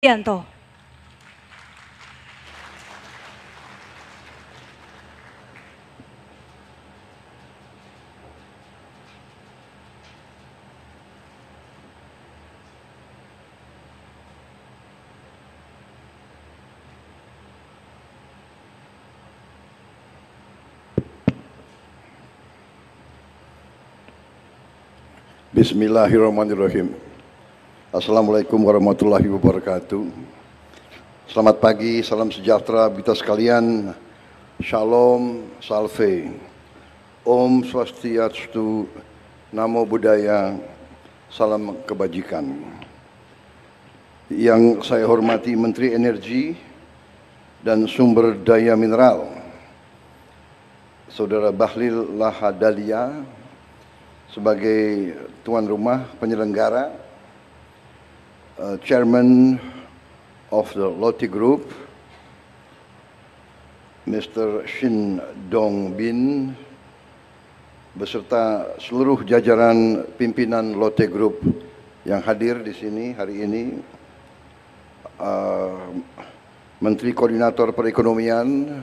Yanto. Bismillahirrahmanirrahim. Assalamualaikum warahmatullahi wabarakatuh. Selamat pagi, salam sejahtera kita sekalian. Shalom, salve. Om Swastiastu, Namo Buddhaya, salam kebajikan. Yang saya hormati Menteri Energi dan Sumber Daya Mineral, Saudara Bahlil Lahadalia, sebagai tuan rumah penyelenggara, Chairman of the Lotte Group, Mr. Shin Dong Bin, beserta seluruh jajaran pimpinan Lotte Group yang hadir di sini hari ini, Menteri Koordinator Perekonomian,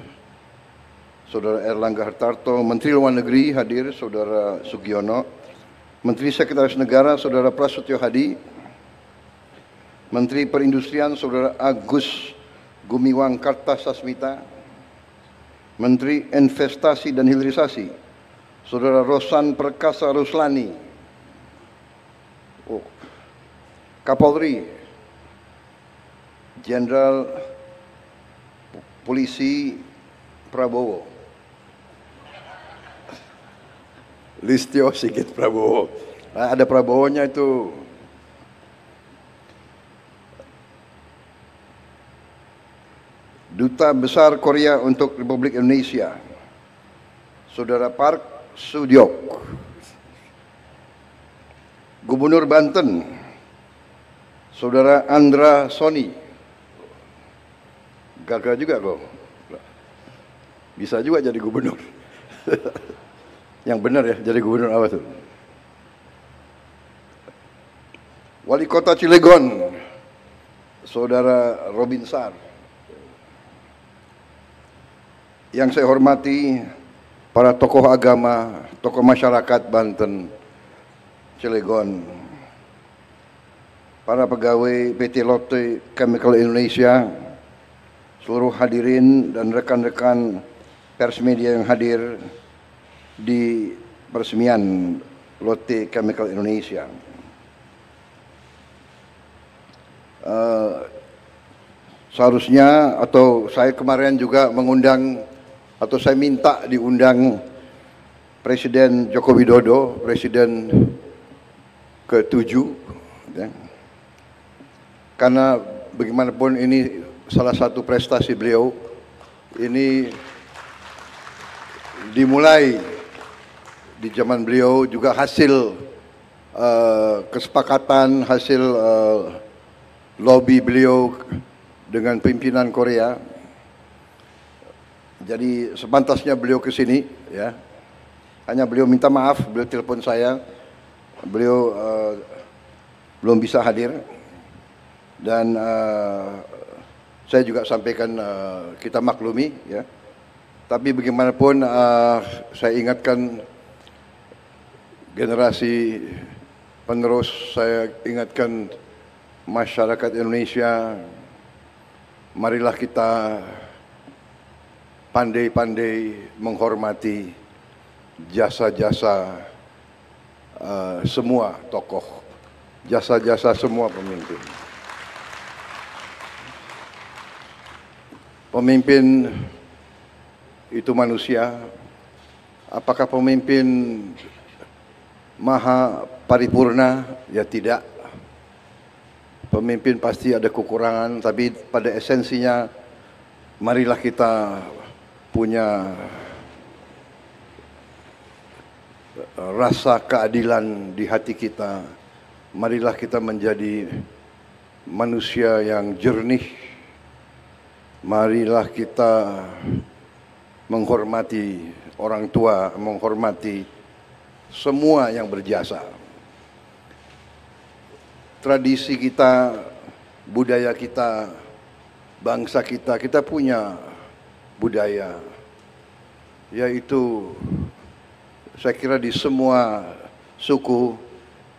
Saudara Erlangga Hartarto, Menteri Luar Negeri hadir, Saudara Sugiono, Menteri Sekretaris Negara, Saudara Prasetyo Hadi, Menteri Perindustrian, Saudara Agus Gumiwang Kartasasmita, Menteri Investasi dan Hilirisasi, Saudara Rosan Perkasa Ruslani, Kapolri, Jenderal Polisi Prabowo, Listio Sigit Prabowo. Nah, ada Prabowo-nya itu. Duta Besar Korea untuk Republik Indonesia, Saudara Park Sudyok. Gubernur Banten, Saudara Andra Soni. Gagal juga kok. Bisa juga jadi gubernur. Yang benar ya, jadi gubernur apa tuh? Wali Kota Cilegon, Saudara Robin Sar. Yang saya hormati para tokoh agama, tokoh masyarakat Banten, Cilegon, para pegawai PT Lotte Chemical Indonesia, seluruh hadirin dan rekan-rekan pers media yang hadir di peresmian Lotte Chemical Indonesia. Seharusnya atau saya kemarin juga mengundang atau saya minta diundang Presiden Joko Widodo, Presiden ke-7, ya. Karena bagaimanapun ini salah satu prestasi beliau, ini dimulai di zaman beliau, juga hasil kesepakatan, hasil lobby beliau dengan pimpinan Korea. Jadi sepantasnya beliau ke sini, ya. Hanya beliau minta maaf, beliau telepon saya, beliau belum bisa hadir, dan saya juga sampaikan kita maklumi, ya. Tapi bagaimanapun saya ingatkan generasi penerus, saya ingatkan masyarakat Indonesia, marilah kita pandai-pandai menghormati jasa-jasa semua tokoh, jasa-jasa semua pemimpin. Pemimpin itu manusia. Apakah pemimpin maha paripurna? Ya tidak. Pemimpin pasti ada kekurangan, tapi pada esensinya marilah kita punya rasa keadilan di hati kita. Marilah kita menjadi manusia yang jernih. Marilah kita menghormati orang tua, menghormati semua yang berjasa. Tradisi kita budaya kita, bangsa kita, kita punya budaya, yaitu saya kira di semua suku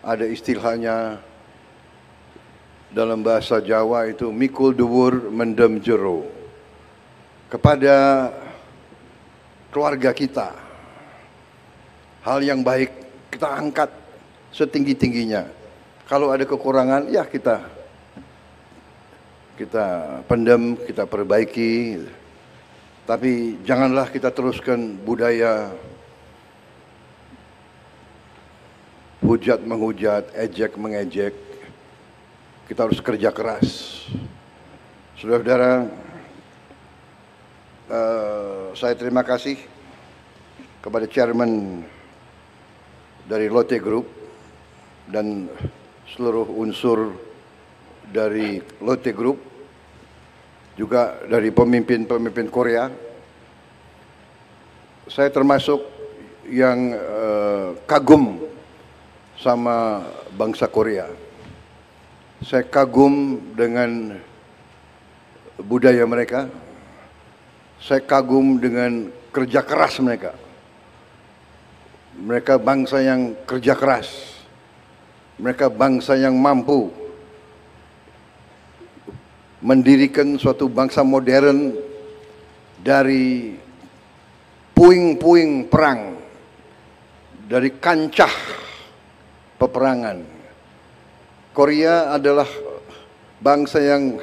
ada istilahnya dalam bahasa Jawa itu mikul dhuwur mendem jero. Kepada keluarga kita, hal yang baik kita angkat setinggi-tingginya. Kalau ada kekurangan, ya kita pendam, kita perbaiki. Tapi janganlah kita teruskan budaya hujat menghujat, ejek mengejek. Kita harus kerja keras. Saudara-saudara, saya terima kasih kepada chairman dari Lotte Group dan seluruh unsur dari Lotte Group, juga dari pemimpin-pemimpin Korea. Saya termasuk yang kagum sama bangsa Korea. Saya kagum dengan budaya mereka. Saya kagum dengan kerja keras mereka. Mereka bangsa yang kerja keras. Mereka bangsa yang mampu mendirikan suatu bangsa modern dari puing-puing perang, dari kancah peperangan. Korea adalah bangsa yang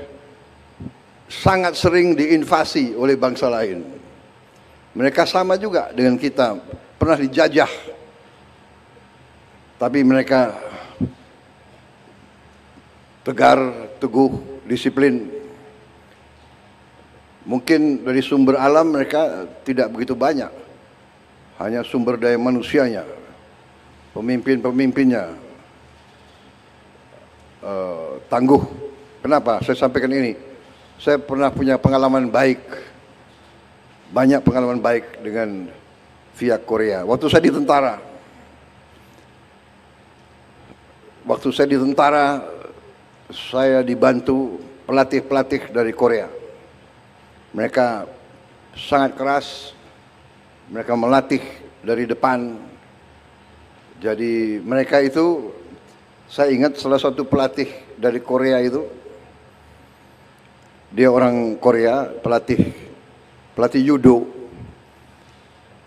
sangat sering diinvasi oleh bangsa lain. Mereka sama juga dengan kita, pernah dijajah. Tapi mereka tegar, teguh, disiplin. Mungkin dari sumber alam mereka tidak begitu banyak. Hanya sumber daya manusianya, pemimpin-pemimpinnya tangguh. Kenapa saya sampaikan ini? Saya pernah punya pengalaman baik, banyak pengalaman baik dengan pihak Korea. Waktu saya di tentara, saya dibantu pelatih-pelatih dari Korea. Mereka sangat keras, mereka melatih dari depan. Jadi mereka itu, saya ingat salah satu pelatih dari Korea itu, dia orang Korea, pelatih judo,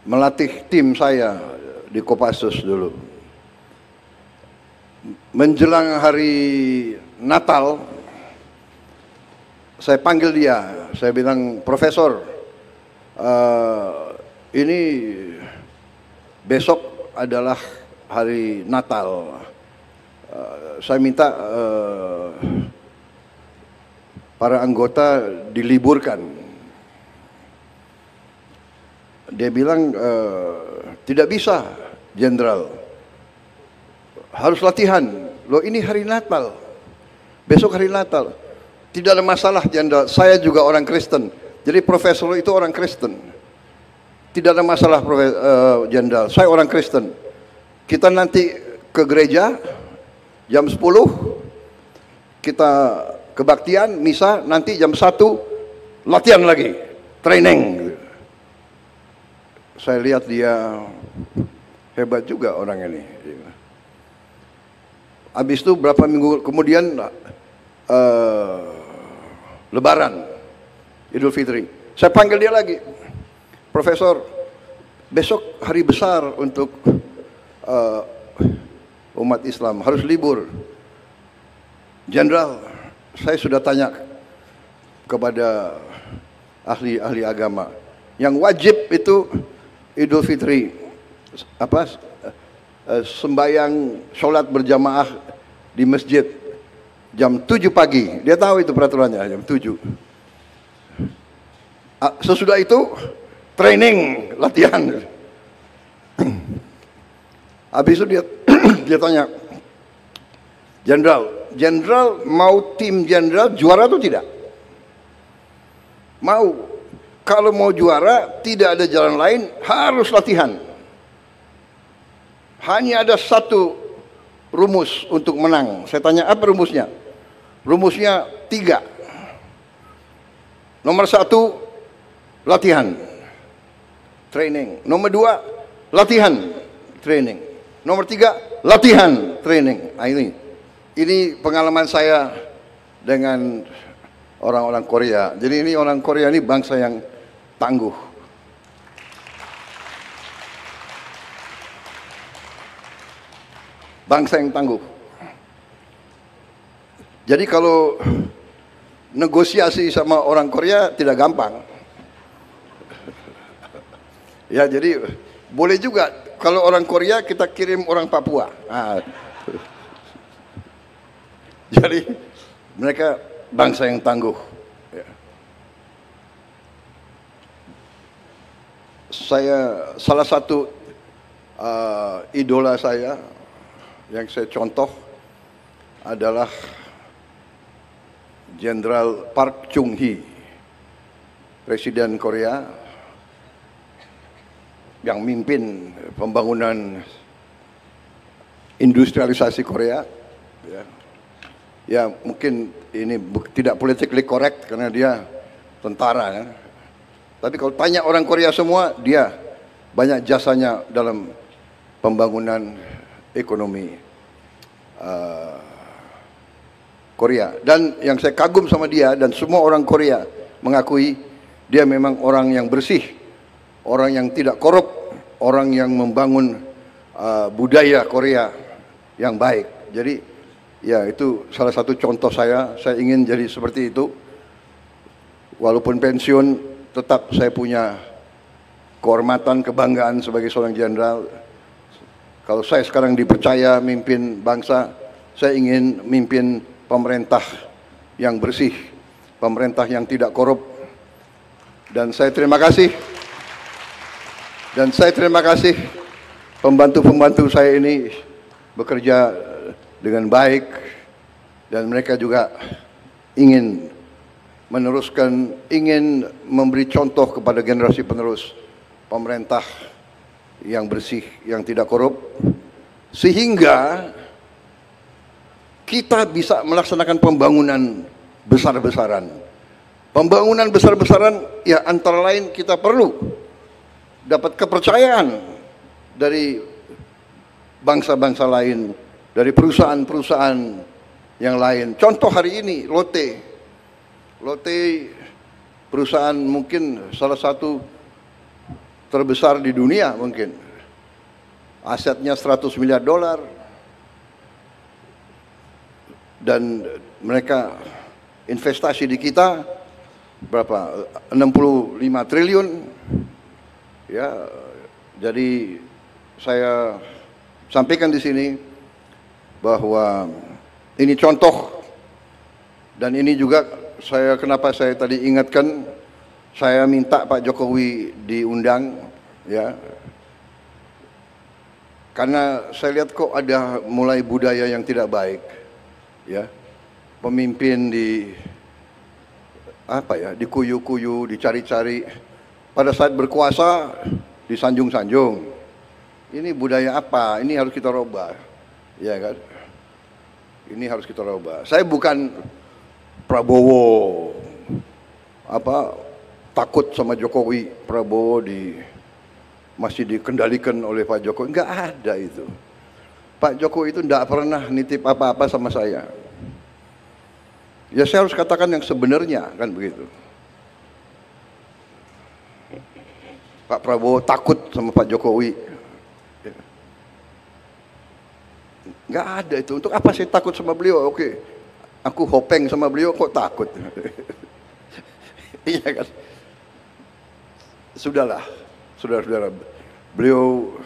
melatih tim saya di Kopassus dulu. Menjelang hari Natal, saya panggil dia, saya bilang, Profesor, ini besok adalah hari Natal. Saya minta para anggota diliburkan. Dia bilang, tidak bisa, Jenderal. Harus latihan. Loh, ini hari Natal. Besok hari Natal. Tidak ada masalah, Jenderal. Saya juga orang Kristen. Jadi profesor itu orang Kristen. Tidak ada masalah, Jenderal. Saya orang Kristen. Kita nanti ke gereja jam 10. Kita kebaktian, misa, nanti jam 1 latihan lagi, training. Saya lihat dia hebat juga orang ini. Habis itu berapa minggu kemudian Lebaran, Idul Fitri. Saya panggil dia lagi, Profesor, besok hari besar untuk umat Islam, harus libur. Jenderal, saya sudah tanya kepada ahli agama, yang wajib itu Idul Fitri, sembahyang sholat berjamaah di masjid jam 7 pagi. Dia tahu itu peraturannya, jam 7. Sesudah itu training, latihan. Habis itu dia tanya, Jenderal mau tim Jenderal juara atau tidak? Mau. Kalau mau juara, tidak ada jalan lain, harus latihan. Hanya ada satu rumus untuk menang. Saya tanya, apa rumusnya? rumusnya 3. Nomor 1, latihan, training. Nomor 2, latihan, training. Nomor 3, latihan, training. Nah, ini pengalaman saya dengan orang-orang Korea. Jadi ini orang Korea ini bangsa yang tangguh. Bangsa yang tangguh. Jadi kalau negosiasi sama orang Korea tidak gampang. Ya, jadi boleh juga kalau orang Korea kita kirim orang Papua. Nah, jadi mereka bangsa yang tangguh. Ya. Salah satu idola saya yang saya contoh adalah Jenderal Park Chung-hee, Presiden Korea yang mimpin pembangunan industrialisasi Korea. Ya, mungkin ini tidak politically correct karena dia tentara kan. Tapi kalau tanya orang Korea semua, dia banyak jasanya dalam pembangunan ekonomi Korea. Dan yang saya kagum sama dia dan semua orang Korea mengakui dia memang orang yang bersih, orang yang tidak korup, orang yang membangun budaya Korea yang baik. Jadi ya itu salah satu contoh saya ingin jadi seperti itu. Walaupun pensiun tetap saya punya kehormatan, kebanggaan sebagai seorang jenderal. Kalau saya sekarang dipercaya mimpin bangsa, saya ingin mimpin pemerintah yang bersih, pemerintah yang tidak korup. Dan saya terima kasih. Dan saya terima kasih pembantu-pembantu saya ini bekerja dengan baik dan mereka juga ingin meneruskan, ingin memberi contoh kepada generasi penerus pemerintah yang bersih, yang tidak korup, sehingga kita bisa melaksanakan pembangunan besar-besaran. Pembangunan besar-besaran ya antara lain kita perlu dapat kepercayaan dari bangsa-bangsa lain, dari perusahaan-perusahaan yang lain. Contoh hari ini Lotte perusahaan mungkin salah satu terbesar di dunia mungkin. Asetnya $100 miliar. Dan mereka investasi di kita berapa? 65 triliun. Ya, jadi saya sampaikan di sini bahwa ini contoh dan ini juga kenapa saya tadi ingatkan, saya minta Pak Jokowi diundang ya. Karena saya lihat kok ada mulai budaya yang tidak baik. Ya. Pemimpin dikuyu-kuyu, dicari-cari. Pada saat berkuasa disanjung-sanjung. Ini budaya apa? Ini harus kita rubah. Ya kan? Ini harus kita rubah. Saya bukan Prabowo takut sama Jokowi. Prabowo masih dikendalikan oleh Pak Jokowi. Enggak ada itu. Pak Jokowi itu enggak pernah nitip apa-apa sama saya. Ya saya harus katakan yang sebenarnya, kan begitu. Pak Prabowo takut sama Pak Jokowi. Enggak ada itu. Untuk apa saya takut sama beliau? Oke, aku hopeng sama beliau kok takut. Iya kan? Sudahlah, saudara-saudara. Beliau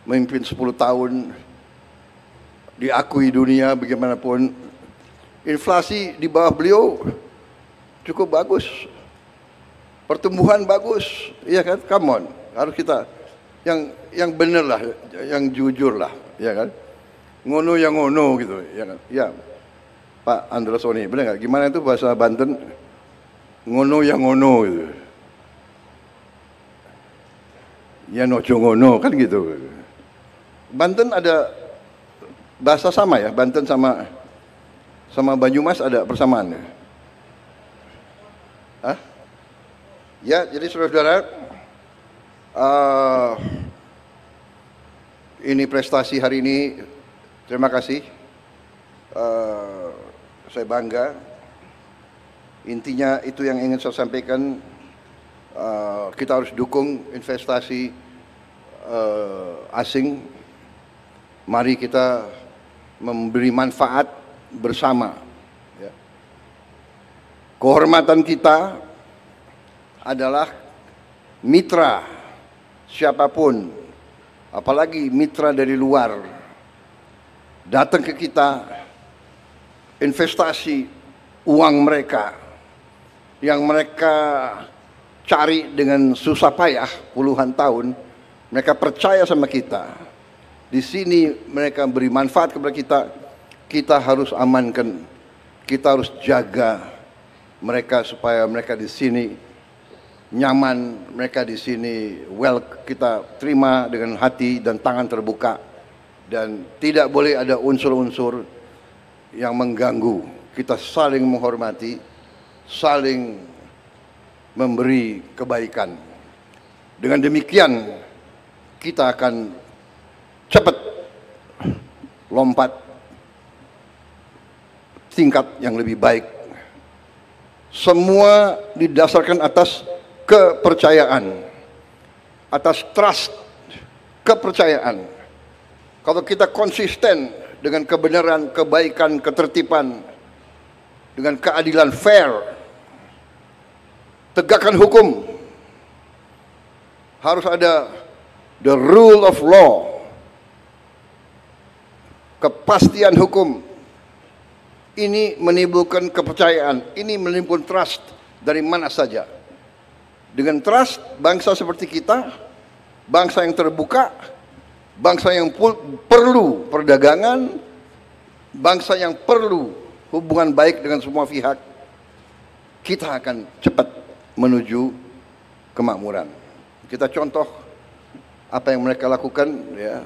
memimpin 10 tahun, diakui dunia bagaimanapun. Inflasi di bawah beliau cukup bagus, pertumbuhan bagus, iya kan? Come on, harus kita yang bener lah, yang jujur lah, ya kan? Ngono yang ngono gitu, ya kan? Ya, Pak Androsoni, bener nggak? Gimana itu bahasa Banten? Ngono yang ngono gitu. Ya nojo ngono kan gitu. Banten ada bahasa sama ya, Banten sama sama Banyumas ada persamaan? Hah? Ya, jadi saudara-saudara, ini prestasi hari ini, terima kasih. Saya bangga. Intinya itu yang ingin saya sampaikan. Kita harus dukung investasi asing. Mari kita memberi manfaat bersama. Ya. Kehormatan kita adalah mitra siapapun, apalagi mitra dari luar, datang ke kita, investasi uang mereka yang mereka cari dengan susah payah puluhan tahun, mereka percaya sama kita. Di sini mereka beri manfaat kepada kita. Kita harus amankan, kita harus jaga mereka supaya mereka di sini nyaman, mereka di sini kita terima dengan hati dan tangan terbuka, dan tidak boleh ada unsur-unsur yang mengganggu. Kita saling menghormati, saling memberi kebaikan. Dengan demikian kita akan cepat lompat tingkat yang lebih baik. Semua didasarkan atas kepercayaan, atas trust, kepercayaan. Kalau kita konsisten dengan kebenaran, kebaikan, ketertiban, dengan keadilan fair, tegakkan hukum, harus ada the rule of law, kepastian hukum. Ini menimbulkan kepercayaan, ini menimbulkan trust dari mana saja. Dengan trust, bangsa seperti kita, bangsa yang terbuka, bangsa yang perlu perdagangan, bangsa yang perlu hubungan baik dengan semua pihak, kita akan cepat menuju kemakmuran. Kita contoh apa yang mereka lakukan, ya.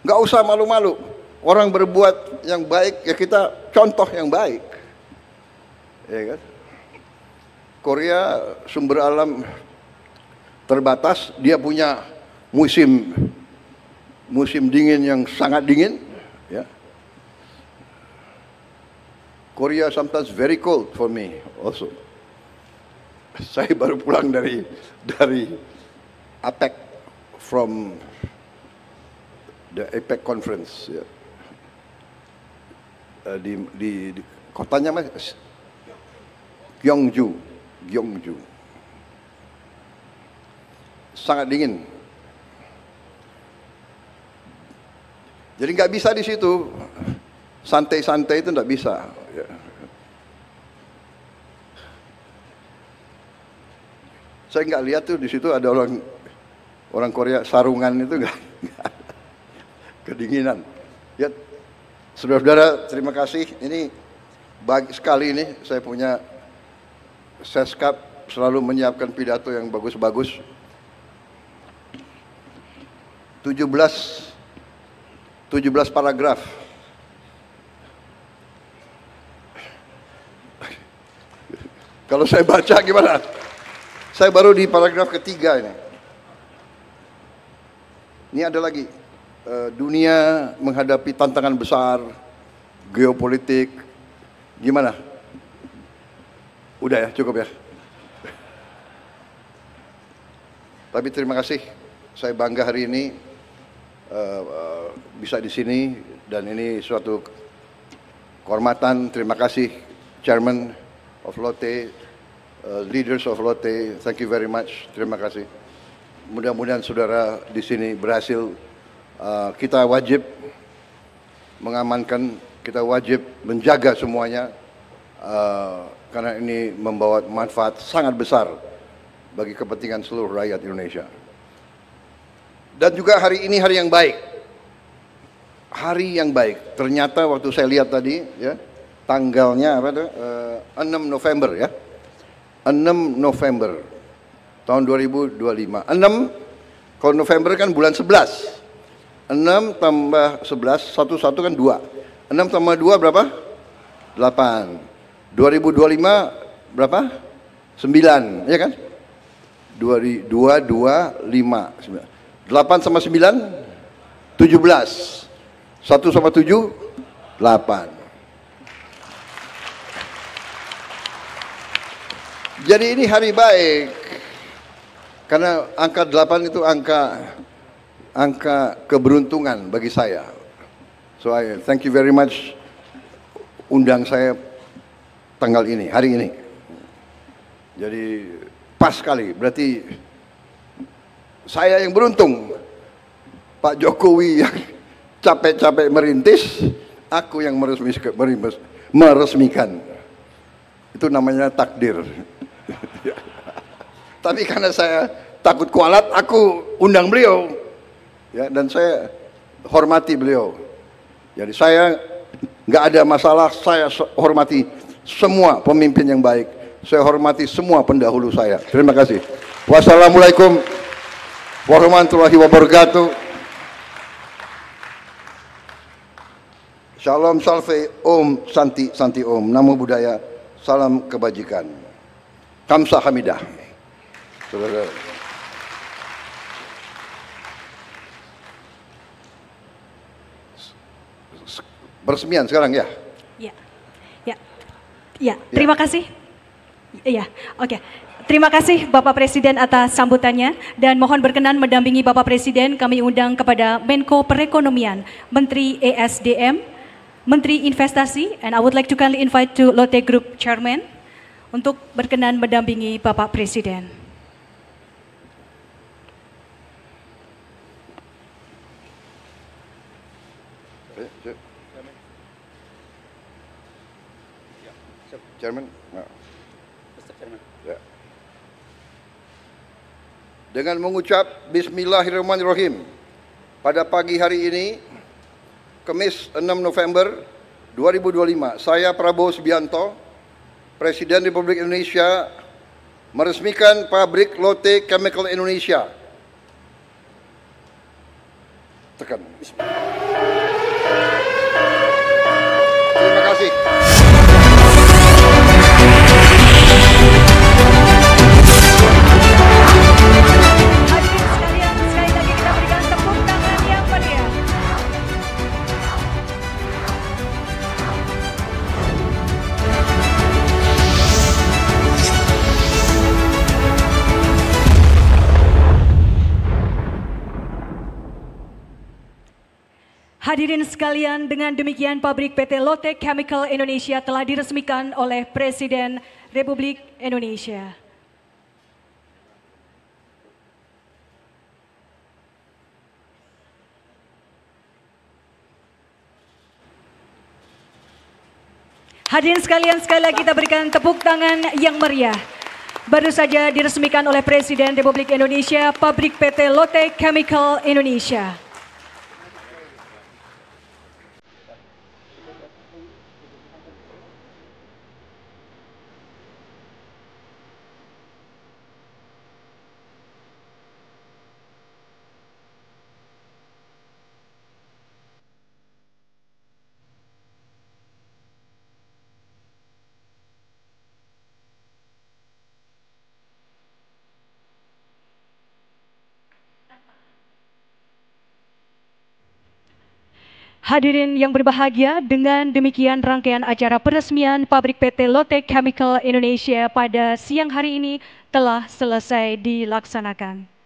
Nggak usah malu-malu. Orang berbuat yang baik, ya kita contoh yang baik. Ya kan? Korea sumber alam terbatas, dia punya musim dingin yang sangat dingin, ya. Korea sometimes very cold for me also. Saya baru pulang dari APEC, from the APEC conference, ya. Di kotanya mas Gyeongju, sangat dingin. Jadi nggak bisa di situ santai-santai, itu nggak bisa. Ya. Saya nggak lihat tuh di situ ada orang Korea sarungan, itu nggak kedinginan. Ya, saudara-saudara, terima kasih. Ini baik sekali ini saya punya Seskap selalu menyiapkan pidato yang bagus-bagus. 17 paragraf. Kalau saya baca gimana? Saya baru di paragraf ketiga ini. Ini ada lagi. Dunia menghadapi tantangan besar, geopolitik. Gimana? Udah ya, cukup ya. Tapi terima kasih. Saya bangga hari ini bisa di sini, dan ini suatu kehormatan. Terima kasih Chairman of Lotte, leaders of Lotte. Thank you very much. Terima kasih. Mudah-mudahan saudara di sini berhasil. Kita wajib mengamankan, kita wajib menjaga semuanya, karena ini membawa manfaat sangat besar bagi kepentingan seluruh rakyat Indonesia. Dan juga hari ini hari yang baik. Hari yang baik. Ternyata waktu saya lihat tadi, ya, tanggalnya apa tuh? 6 November ya. 6 November tahun 2025. 6, kalau November kan bulan 11. 6 tambah 11, 1 kan 2. 6 tambah 2 berapa? 2025 berapa? 9, ya kan? 225. 8 sama 9, 17. 1 sama 7, 8. Jadi ini hari baik. Karena angka 8 itu angka keberuntungan bagi saya. So I thank you very much undang saya tanggal ini, hari ini. Jadi pas sekali, berarti saya yang beruntung. Pak Jokowi yang capek-capek merintis, aku yang meresmikan. Itu namanya takdir. Tapi karena saya takut kualat, aku undang beliau. Ya, dan saya hormati beliau. Jadi saya nggak ada masalah, saya hormati semua pemimpin yang baik. Saya hormati semua pendahulu saya. Terima kasih. Wassalamualaikum warahmatullahi wabarakatuh. Shalom salve, om, santi, santi om. Namo Buddhaya, salam kebajikan. Kamsa hamidah. Saudara. Peresmian sekarang ya? Ya, ya, ya. Terima kasih. Iya, oke. Terima kasih Bapak Presiden atas sambutannya dan mohon berkenan mendampingi Bapak Presiden kami undang kepada Menko Perekonomian, Menteri ESDM, Menteri Investasi, and I would like to kindly invite to Lotte Group Chairman untuk berkenan mendampingi Bapak Presiden. Chairman. Ya. Dengan mengucap Bismillahirrahmanirrahim pada pagi hari ini, Kamis 6 November 2025, saya Prabowo Subianto, Presiden Republik Indonesia, meresmikan pabrik Lotte Chemical Indonesia. Tekan. Terima kasih. Hadirin sekalian, dengan demikian pabrik PT Lotte Chemical Indonesia telah diresmikan oleh Presiden Republik Indonesia. Hadirin sekalian, sekali lagi kita berikan tepuk tangan yang meriah. Baru saja diresmikan oleh Presiden Republik Indonesia pabrik PT Lotte Chemical Indonesia. Hadirin yang berbahagia, dengan demikian rangkaian acara peresmian pabrik PT Lotte Chemical Indonesia pada siang hari ini telah selesai dilaksanakan.